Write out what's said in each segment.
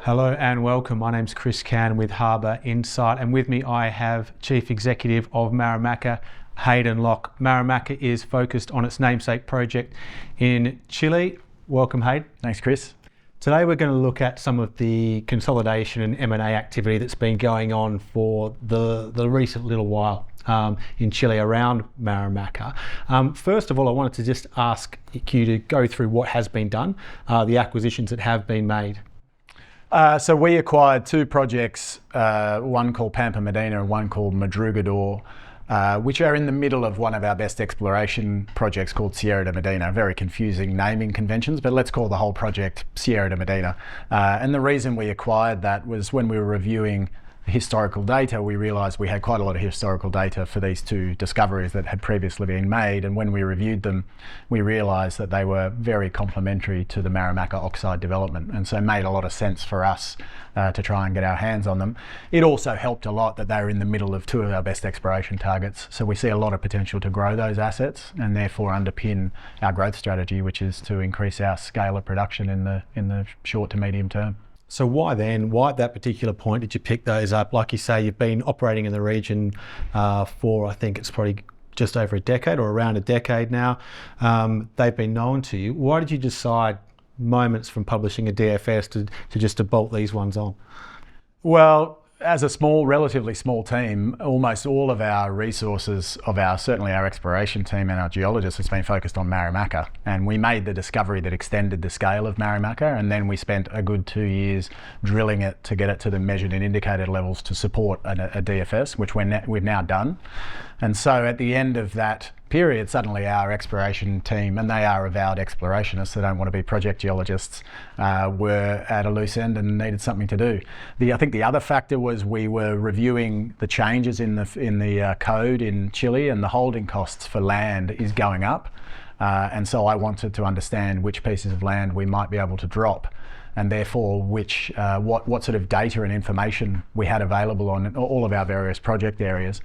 Hello and welcome. My name's Chris Cann with Harbour Insight, and with me I have Chief Executive of Marimaca, Hayden Locke. Marimaca is focused on its namesake project in Chile. Welcome, Hayden. Thanks, Chris. Today we're going to look at some of the consolidation and M&A activity that's been going on for the recent little while in Chile around Marimaca. First of all, I wanted to just ask you to go through what has been done, the acquisitions that have been made. So we acquired two projects, one called Pampa Medina and one called Madrugador, which are in the middle of one of our best exploration projects called Sierra de Medina. Very confusing naming conventions, but let's call the whole project Sierra de Medina. And the reason we acquired that was when we were reviewing historical data, we realised we had quite a lot of historical data for these two discoveries that had previously been made, and when we reviewed them we realised that they were very complementary to the Marimaca oxide development, and so it made a lot of sense for us to try and get our hands on them. It also helped a lot that they were in the middle of two of our best exploration targets, so we see a lot of potential to grow those assets and therefore underpin our growth strategy, which is to increase our scale of production in the short to medium term. So why then, why at that particular point did you pick those up? Like you say, you've been operating in the region for, I think it's probably just over a decade or around a decade now. They've been known to you. Why did you decide moments from publishing a DFS to bolt these ones on? Well, as a relatively small team, almost all of our resources of certainly our exploration team and our geologists has been focused on Marimaca. And we made the discovery that extended the scale of Marimaca, and then we spent a good 2 years drilling it to get it to the measured and indicated levels to support a DFS, which we've now done. And so at the end of that period, suddenly our exploration team, and they are avowed explorationists, they don't want to be project geologists, were at a loose end and needed something to do. I think the other factor was we were reviewing the changes in the code in Chile, and the holding costs for land is going up. And so I wanted to understand which pieces of land we might be able to drop, and therefore what sort of data and information we had available on all of our various project areas.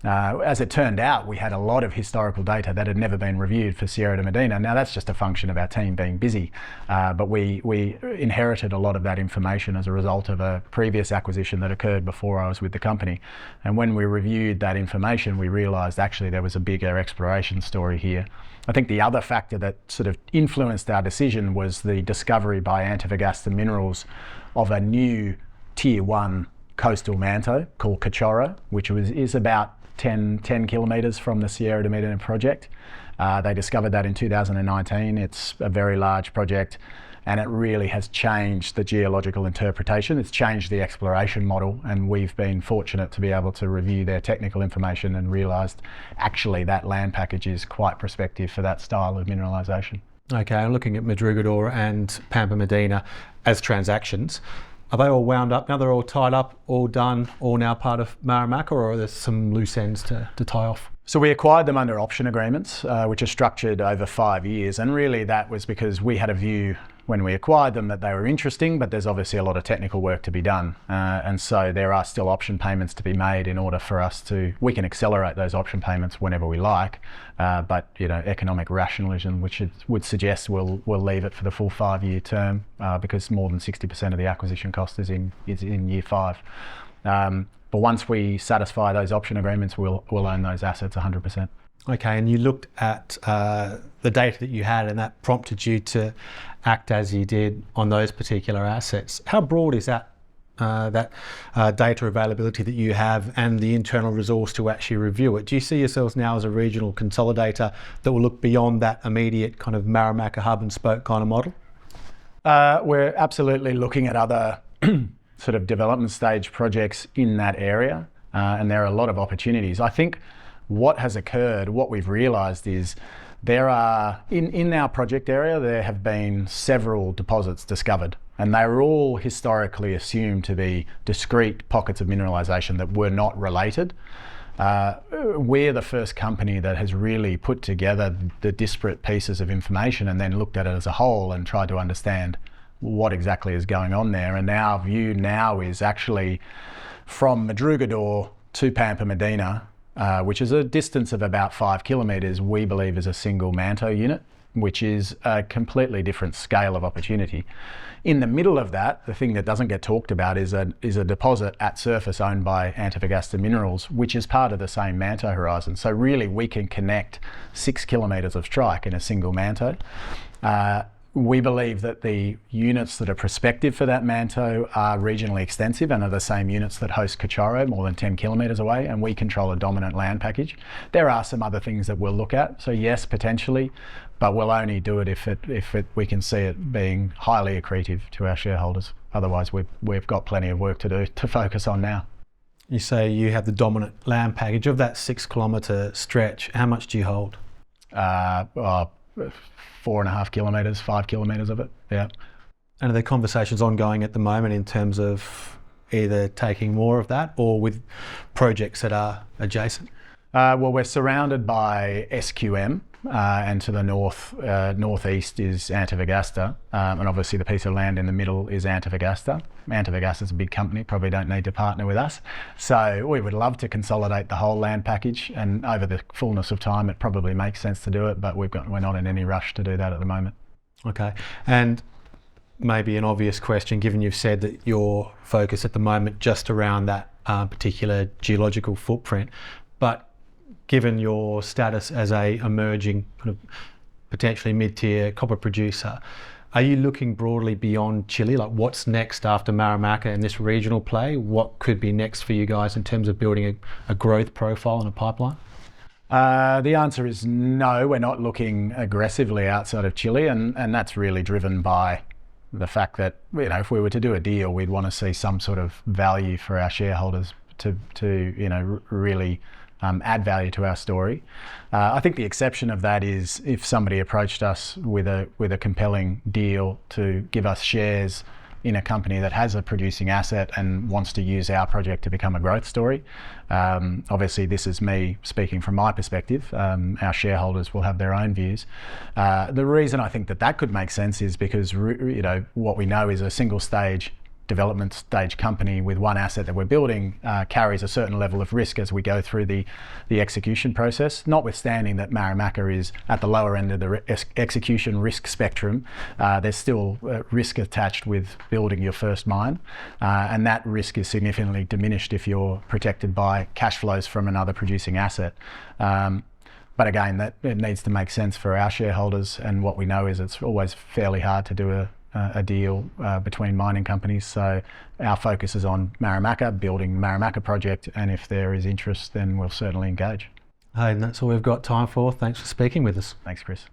As it turned out, we had a lot of historical data that had never been reviewed for Sierra de Medina. Now that's just a function of our team being busy, but we inherited a lot of that information as a result of a previous acquisition that occurred before I was with the company. And when we reviewed that information, we realised actually there was a bigger exploration story here. I think the other factor that sort of influenced our decision was the discovery by Antofagasta Minerals of a new Tier 1 coastal manto called Cachorro, which is about 10 kilometres from the Sierra de Medina project. They discovered that in 2019. It's a very large project, and it really has changed the geological interpretation. It's changed the exploration model, and we've been fortunate to be able to review their technical information and realised actually that land package is quite prospective for that style of mineralisation. Okay, I'm looking at Madrugador and Pampa Medina as transactions. Are they all wound up now? They're all tied up, all done, all now part of Marimaca, or are there some loose ends to tie off? So we acquired them under option agreements, which are structured over 5 years. And really that was because we had a view when we acquired them that they were interesting, but there's obviously a lot of technical work to be done. And so there are still option payments to be made in order for us we can accelerate those option payments whenever we like. But economic rationalism, which would suggest we'll leave it for the full 5-year term, because more than 60% of the acquisition cost is in year 5. But once we satisfy those option agreements, we'll own those assets 100%. Okay, and you looked at the data that you had, and that prompted you to act as you did on those particular assets. How broad is that data availability that you have and the internal resource to actually review it? Do you see yourselves now as a regional consolidator that will look beyond that immediate kind of Marimaca hub and spoke kind of model? We're absolutely looking at other sort of development stage projects in that area, and there are a lot of opportunities. I think what has occurred, what we've realised is there are, in our project area, there have been several deposits discovered, and they were all historically assumed to be discrete pockets of mineralisation that were not related. We're the first company that has really put together the disparate pieces of information and then looked at it as a whole and tried to understand what exactly is going on there. And our view now is actually from Madrugador to Pampa Medina, which is a distance of about 5 kilometres, we believe is a single manto unit. which is a completely different scale of opportunity. In the middle of that, the thing that doesn't get talked about is a deposit at surface owned by Antofagasta Minerals, which is part of the same manto horizon. So really we can connect 6 kilometres of strike in a single manto. We believe that the units that are prospective for that manto are regionally extensive and are the same units that host Cachorro, more than 10 kilometres away, and we control a dominant land package. There are some other things that we'll look at, so yes, potentially, but we'll only do it if we can see it being highly accretive to our shareholders. Otherwise, we've got plenty of work to do to focus on now. You say you have the dominant land package. Of that 6 kilometre stretch, how much do you hold? 4.5 kilometres, 5 kilometres of it, yeah. And are there conversations ongoing at the moment in terms of either taking more of that or with projects that are adjacent? Well, we're surrounded by SQM, and to the northeast is Antofagasta, and obviously the piece of land in the middle is Antofagasta. Antofagasta's a big company, probably don't need to partner with us. So we would love to consolidate the whole land package, and over the fullness of time it probably makes sense to do it, but we're not in any rush to do that at the moment. Okay, and maybe an obvious question, given you've said that your focus at the moment just around that particular geological footprint, but given your status as a emerging kind of potentially mid-tier copper producer, are you looking broadly beyond Chile? Like what's next after Marimaca in this regional play? What could be next for you guys in terms of building a growth profile and a pipeline? The answer is no, we're not looking aggressively outside of Chile, and that's really driven by the fact that, you know, if we were to do a deal, we'd want to see some sort of value for our shareholders to you know, really add value to our story. I think the exception of that is if somebody approached us with a compelling deal to give us shares in a company that has a producing asset and wants to use our project to become a growth story. Obviously, this is me speaking from my perspective. Our shareholders will have their own views. The reason I think that could make sense is because, you know, what we know is a single stage development stage company with one asset that we're building carries a certain level of risk as we go through the execution process, notwithstanding that Marimaca is at the lower end of the execution risk spectrum. There's still risk attached with building your first mine, and that risk is significantly diminished if you're protected by cash flows from another producing asset. But again, that it needs to make sense for our shareholders, and what we know is it's always fairly hard to do a deal between mining companies. So our focus is on Marimaca, building the Marimaca project, and if there is interest, then we'll certainly engage. Hayden, that's all we've got time for. Thanks for speaking with us. Thanks, Chris.